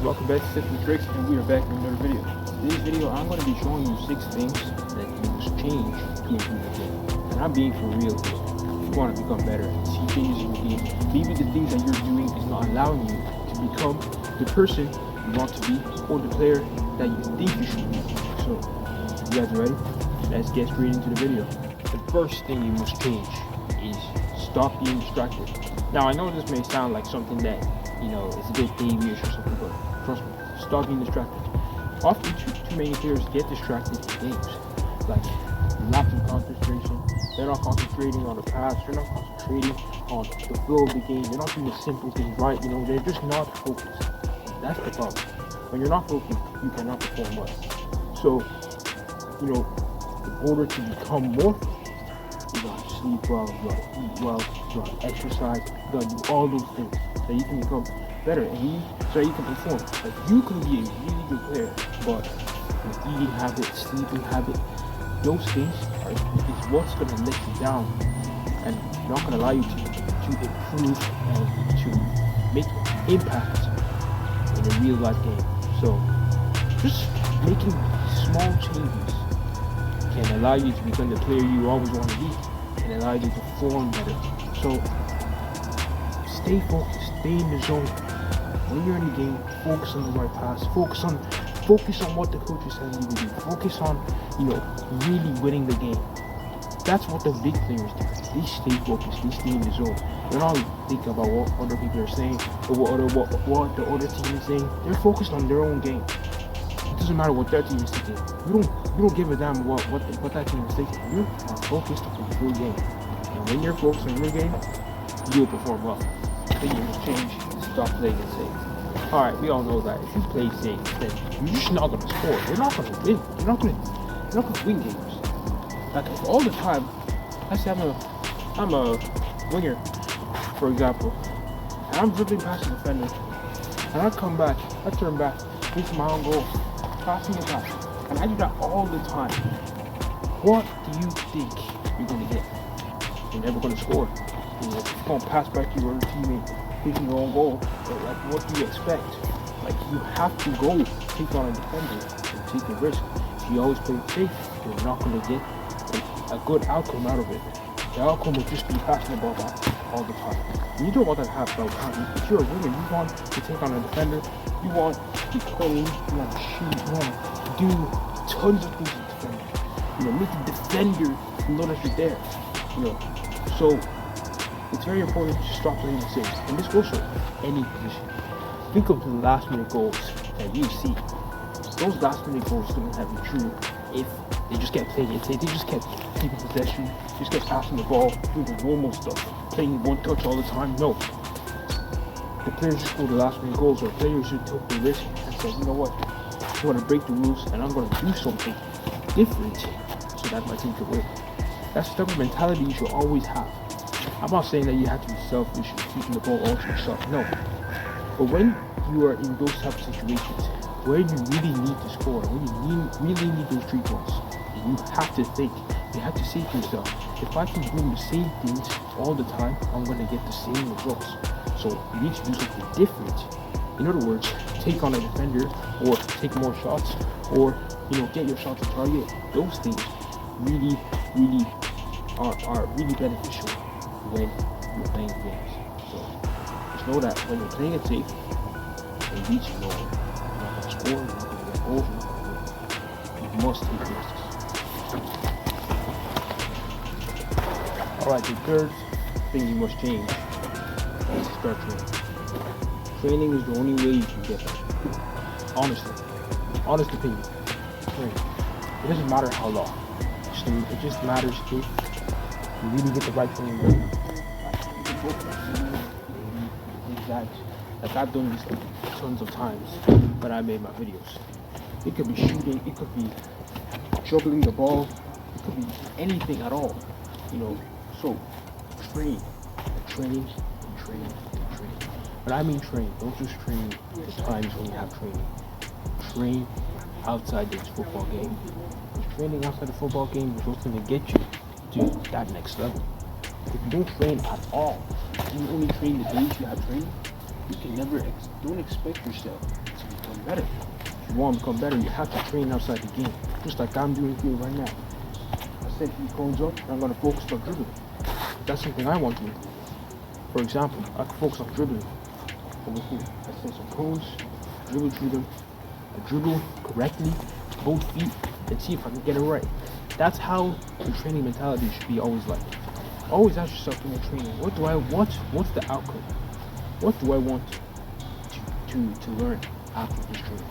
welcome back to Tips and Tricks, and we are back with another video. In this video, I'm going to be showing you 6 things that you must change to improve your game. And I'm being for real here. If you want to become better, see changes in your game, maybe the things that you're doing is not allowing you to become the person you want to be or the player that you think you should be. So, you guys ready? Let's get straight into the video. The first thing you must change is stop being distracted. Now, I know this may sound like something that it's a bit babyish or something, but trust me, stop being distracted. Often too many players get distracted in games, like lacking concentration. They're not concentrating on the pass, they're not concentrating on the flow of the game, they're not doing the simple things right, they're just not focused. That's the problem. When you're not focused, you cannot perform well. So, in order to become more focused, you gotta sleep well, you gotta eat well, you gotta exercise, you gotta do all those things so you can become better and so you can perform. Like, you can be a really good player, but your eating habit, sleeping habit, those things is what's gonna let you down and not gonna allow you to improve and to make impact in a real life game. So just making small changes can allow you to become the player you always want to be and allow you to perform better. So stay focused, stay in the zone. When you're in the game, focus on the right pass, focus on what the coach is telling you to do, focus on really winning the game. That's what the big players do. They stay focused, they stay in the zone. They're not thinking about what other people are saying or what the other team is saying. They're focused on their own game. It doesn't matter what their team is thinking. You don't give a damn what that team is thinking. You are focused on your game. And when you're focused on your game, you'll perform well. Then you will change, stop playing it safe. Alright, we all know that if you play safe, then you're just not gonna score. You're not gonna win. You're not gonna win games. Like, all the time, I say I'm a winger, for example, and I'm dribbling past the defender, and I come back, I turn back, miss my own goal, passing it back, and I do that all the time. What do you think you're gonna get? You're never gonna score. You're gonna pass back to your other teammate, taking your own goal. But like, what do you expect? Like, you have to go take on a defender and take a risk. If you always play safe, you're not gonna get a good outcome out of it. The outcome will just be passing the ball back all the time. And you don't want that to happen all the time. If you're a winner, you want to take on a defender, you want to clean, you want to shoot, you want to do tons of things to the defender. Make the defender know that you're there. So it's very important to stop playing it safe. And this goes for any position. Think of the last minute goals that you see. Those last minute goals don't have been true if they just kept playing it safe. They just kept keeping possession, just kept passing the ball, doing the normal stuff, playing one touch all the time. No. The players just scored the last minute goals, or players who took the risk and said, you know what, I'm going to break the rules and I'm going to do something different so that my team can win. That's the type of mentality you should always have. I'm not saying that you have to be selfish and keeping the ball all to yourself, no. But when you are in those type of situations, where you really need to score, when you really need those 3 points, you have to think, you have to say to yourself, if I keep doing the same things all the time, I'm going to get the same results. So you need to do something different. In other words, take on a defender, or take more shots, or get your shots to target. Those things really are really beneficial when you're playing games. So just know that when you're playing it safe, at least you're not going to score, you're not going to get goals, you're not going to win. You must take risks. Alright, the third thing you must change is start training. Training is the only way you can get better. Honestly. Honest opinion. Training. It doesn't matter how long. It just matters if you really get the right training going. You can go for that. Like, I've done this tons of times when I made my videos. It could be shooting, it could be dribbling the ball, it could be anything at all. So train. When I mean train, don't just train the times when you have training. Train outside this football game. Because training outside the football game is what's going to get you to that next level. If you don't train at all, you only train the days you have training, you can never, don't expect yourself to be better. If you want to become better, you have to train outside the game. Just like I'm doing here right now. I set a few cones up, and I'm going to focus on dribbling. That's something I want to do. For example, I can focus on dribbling. Over here, I set some cones, dribble through them. I dribble correctly, both feet, and see if I can get it right. That's how your training mentality should be always like. Always ask yourself in your training, what's the outcome? What do I want to learn after this training?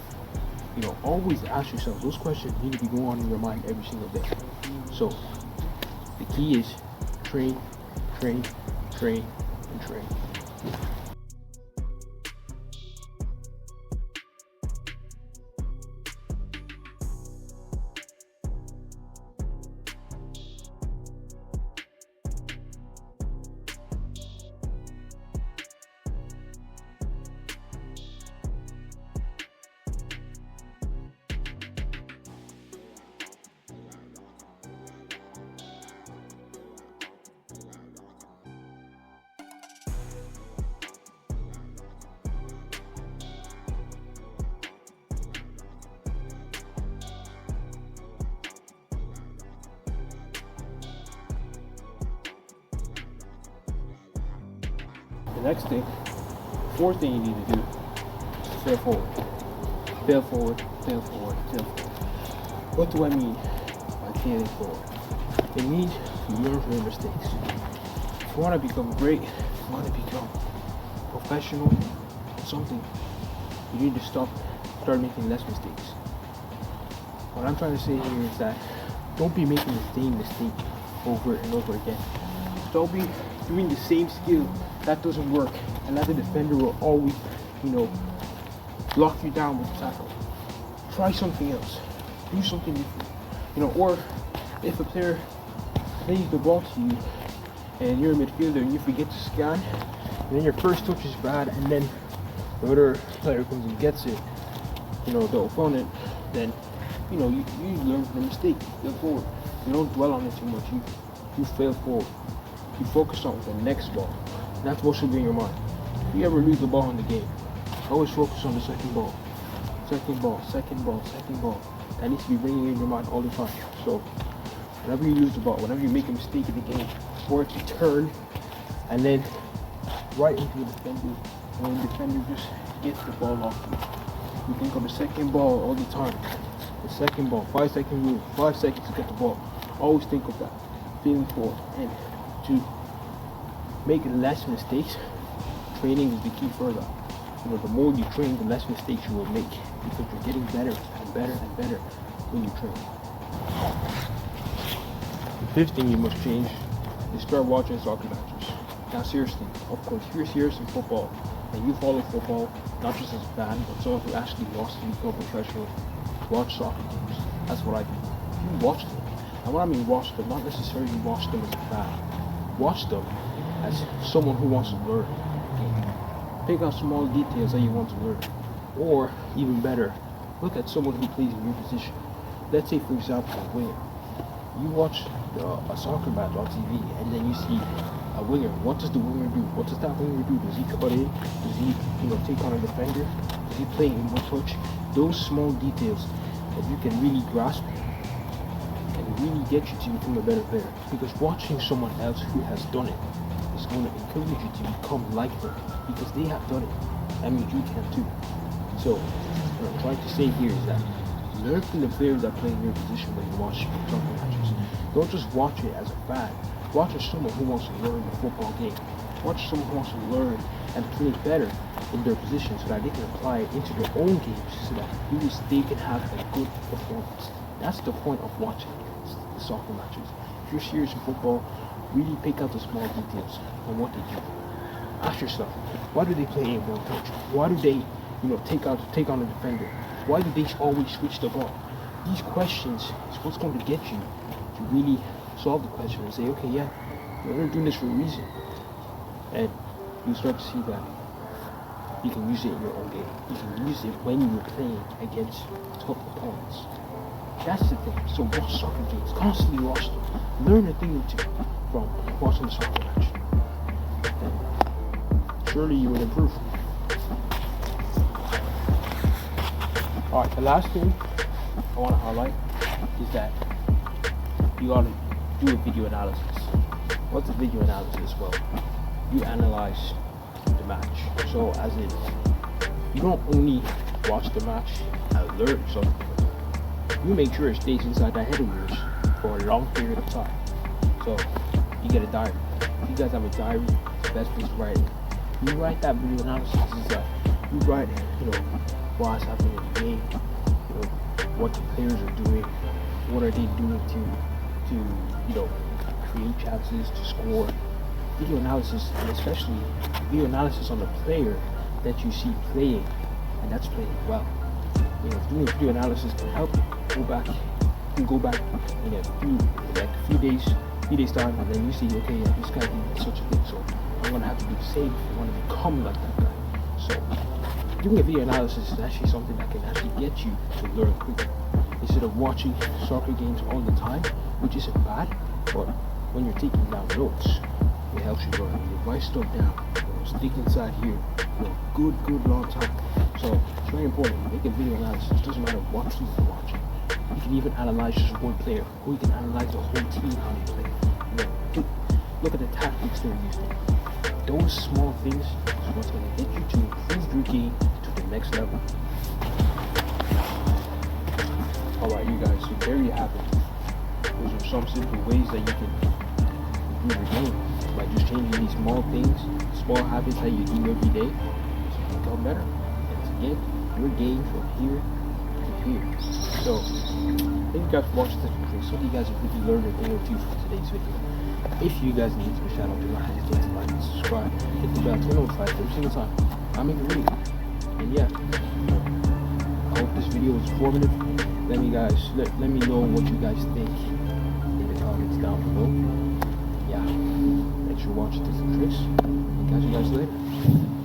You know, always ask yourself those questions need to be going on in your mind every single day. So the key is train, train, train, and train. The next thing, fourth thing you need to do is fail forward. Fail forward, fail forward, fail forward. What do I mean by failing forward? It means you learn from your mistakes. If you want to become great, if you want to become professional at something, you need to start making less mistakes. What I'm trying to say here is that don't be making the same mistake over and over again. Don't be doing the same skill that doesn't work and that the defender will always, lock you down with the tackle. Try something else. Do something different. Or if a player plays the ball to you and you're a midfielder and you forget to scan, and then your first touch is bad and then the other player comes and gets it, the opponent, then you learn from the mistake. You fail forward. You don't dwell on it too much. You fail forward. You focus on the next ball. That's what should be in your mind. If you ever lose the ball in the game, always focus on the second ball. Second ball, second ball, second ball. That needs to be ringing in your mind all the time. So whenever you lose the ball, whenever you make a mistake in the game, for it to turn and then right into the defender, and when the defender just gets the ball off you think of the second ball all the time. The second ball, 5 second rule, 5 seconds to get the ball. Always think of that. Feeling forward. And to make less mistakes, training is the key for that. The more you train, the less mistakes you will make because you're getting better and better and better when you train. The fifth thing you must change is start watching soccer matches. Now seriously, of course, if you're serious in football and you follow football, not just as a fan, but someone who actually wants to become professional, watch soccer games. That's what I do. You watch them. And when I mean watch them, not necessarily watch them as a fan. Watch them as someone who wants to learn. Pick out small details that you want to learn. Or, even better, look at someone who plays in your position. Let's say, for example, a winger. You watch a soccer match on TV and then you see a winger. What does the winger do? What does that winger do? Does he cut in? Does he, take on a defender? Does he play in one touch? Those small details that you can really grasp can really get you to become a better player. Because watching someone else who has done it is going to encourage you to become like them because they have done it. That means you can too. So, what I'm trying to say here is that learn from the players that play in your position when you watch soccer matches. Don't just watch it as a fan. Watch as someone who wants to learn the football game. Watch someone who wants to learn and play better in their position so that they can apply it into their own games so that they can have a good performance. That's the point of watching the soccer matches. If you're serious in football, really pick out the small details on what they do. Ask yourself, why do they play in one touch? Why do they, take on a defender? Why do they always switch the ball? These questions is what's going to get you to really solve the question and say, okay, yeah, we're doing this for a reason. And you start to see that you can use it in your own game. You can use it when you're playing against tough opponents. That's the thing. So watch soccer games. Constantly watch them. Learn a thing or two from watching the soccer match. And surely you will improve. Alright, the last thing I want to highlight is that you gotta do a video analysis. What's a video analysis? Well, you analyze the match. So as in, you don't only watch the match and learn something. You make sure it stays inside that head of yours for a long period of time. So you get a diary. If you guys have a diary, it's the best place to write it. You write that video analysis. Is like you write, what's happening in the game, what the players are doing, what are they doing to create chances, to score. Video analysis, and especially video analysis on the player that you see playing, and that's playing well. Doing video analysis can help you go back in a few days time, and then you see, okay, yeah, this guy did such a thing, so I'm gonna have to do the same if I want to become like that guy. So doing a video analysis is actually something that can actually get you to learn quicker instead of watching soccer games all the time, which isn't bad, but when you're taking down notes, it helps you learn. You write stuff down, stick inside here for a good long time. So it's very important. Make a video analysis. It doesn't matter what team you're watching. You can even analyze just one player, or you can analyze the whole team, how they play. Look at the tactics they're using. Those small things is what's going to get you to improve your game to the next level. Alright, you guys, so there you have it. Those are some simple ways that you can improve your game by just changing these small things, small habits that you do every day to become better. And to get your game from here to here. So, thank you guys for watching this video. So you guys have really learned a thing or two from today's video. If you guys are new to the channel, do not hesitate to like and subscribe. Hit the bell to be notified every single time I make a video. And yeah, I hope this video was informative. Let me know what you guys think in the comments down below. Yeah, thanks for watching Tips and Tricks. I'll catch you guys later.